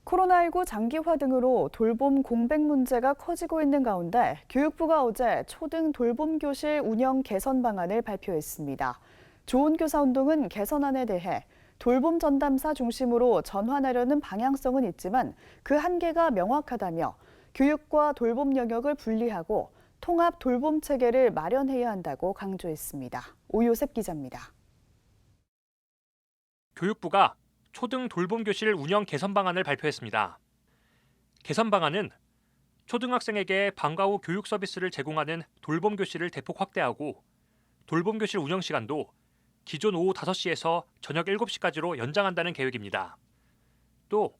코로나19 장기화 등으로 돌봄 공백 문제가 커지고 있는 가운데 교육부가 어제 초등 돌봄 교실 운영 개선 방안을 발표했습니다. 좋은 교사 운동은 개선안에 대해 돌봄 전담사 중심으로 전환하려는 방향성은 있지만 그 한계가 명확하다며 교육과 돌봄 영역을 분리하고 통합 돌봄 체계를 마련해야 한다고 강조했습니다. 오요셉 기자입니다. 교육부가 초등 돌봄교실 운영 개선 방안을 발표했습니다. 개선 방안은 초등학생에게 방과 후 교육 서비스를 제공하는 돌봄교실을 대폭 확대하고 돌봄교실 운영 시간도 기존 오후 5시에서 저녁 7시까지로 연장한다는 계획입니다. 또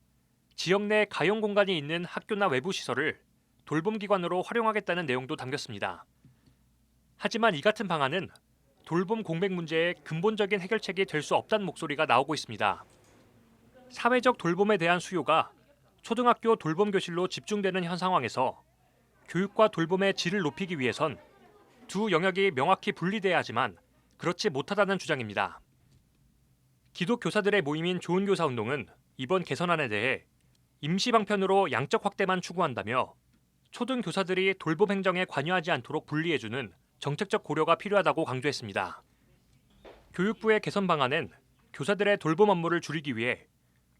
지역 내 가용 공간이 있는 학교나 외부 시설을 돌봄기관으로 활용하겠다는 내용도 담겼습니다. 하지만 이 같은 방안은 돌봄 공백 문제의 근본적인 해결책이 될 수 없다는 목소리가 나오고 있습니다. 사회적 돌봄에 대한 수요가 초등학교 돌봄 교실로 집중되는 현 상황에서 교육과 돌봄의 질을 높이기 위해선 두 영역이 명확히 분리돼야 하지만 그렇지 못하다는 주장입니다. 기독 교사들의 모임인 좋은 교사 운동은 이번 개선안에 대해 임시 방편으로 양적 확대만 추구한다며 초등 교사들이 돌봄 행정에 관여하지 않도록 분리해주는 정책적 고려가 필요하다고 강조했습니다. 교육부의 개선 방안엔 교사들의 돌봄 업무를 줄이기 위해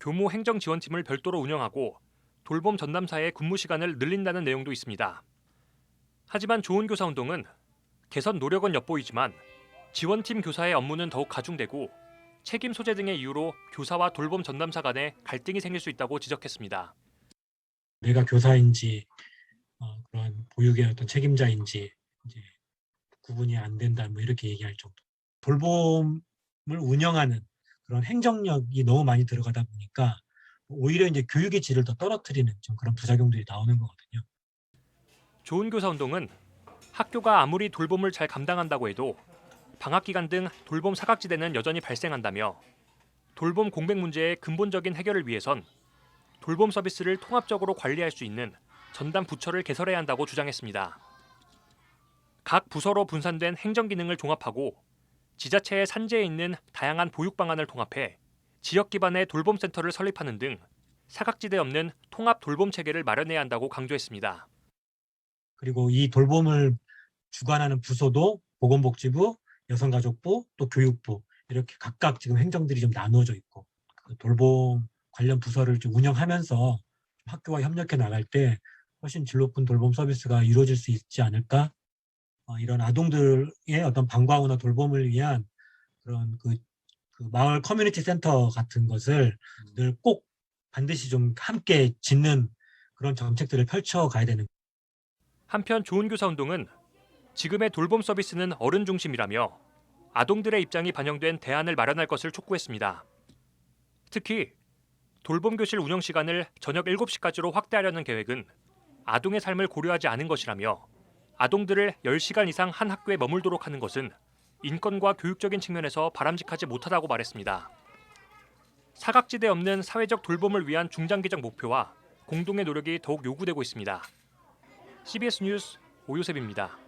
교무 행정지원팀을 별도로 운영하고 돌봄 전담사의 근무 시간을 늘린다는 내용도 있습니다. 하지만 좋은 교사 운동은 개선 노력은 엿보이지만 지원팀 교사의 업무는 더욱 가중되고 책임 소재 등의 이유로 교사와 돌봄 전담사 간에 갈등이 생길 수 있다고 지적했습니다. 내가 교사인지 그런 보육의 어떤 책임자인지 이제 구분이 안 된다 뭐 이렇게 얘기할 정도. 돌봄을 운영하는 그런 행정력이 너무 많이 들어가다 보니까 오히려 이제 교육의 질을 더 떨어뜨리는 좀 그런 부작용들이 나오는 거거든요. 좋은 교사 운동은 학교가 아무리 돌봄을 잘 감당한다고 해도 방학 기간 등 돌봄 사각지대는 여전히 발생한다며 돌봄 공백 문제의 근본적인 해결을 위해선 돌봄 서비스를 통합적으로 관리할 수 있는 전담 부처를 개설해야 한다고 주장했습니다. 각 부서로 분산된 행정 기능을 종합하고 지자체의 산재에 있는 다양한 보육 방안을 통합해 지역 기반의 돌봄 센터를 설립하는 등 사각지대 없는 통합 돌봄 체계를 마련해야 한다고 강조했습니다. 그리고 이 돌봄을 주관하는 부서도 보건복지부, 여성가족부, 또 교육부 이렇게 각각 지금 행정들이 좀 나누어져 있고 그 돌봄 관련 부서를 좀 운영하면서 학교와 협력해 나갈 때 훨씬 질 높은 돌봄 서비스가 이루어질 수 있지 않을까? 이런 아동들의 어떤 방과 후나 돌봄을 위한 그런 그 마을 커뮤니티 센터 같은 것을 늘 꼭 반드시 좀 함께 짓는 그런 정책들을 펼쳐가야 되는. 한편 좋은 교사 운동은 지금의 돌봄 서비스는 어른 중심이라며 아동들의 입장이 반영된 대안을 마련할 것을 촉구했습니다. 특히 돌봄 교실 운영 시간을 저녁 7시까지로 확대하려는 계획은 아동의 삶을 고려하지 않은 것이라며 아동들을 10시간 이상 한 학교에 머물도록 하는 것은 인권과 교육적인 측면에서 바람직하지 못하다고 말했습니다. 사각지대 없는 사회적 돌봄을 위한 중장기적 목표와 공동의 노력이 더욱 요구되고 있습니다. CBS 뉴스 오요셉입니다.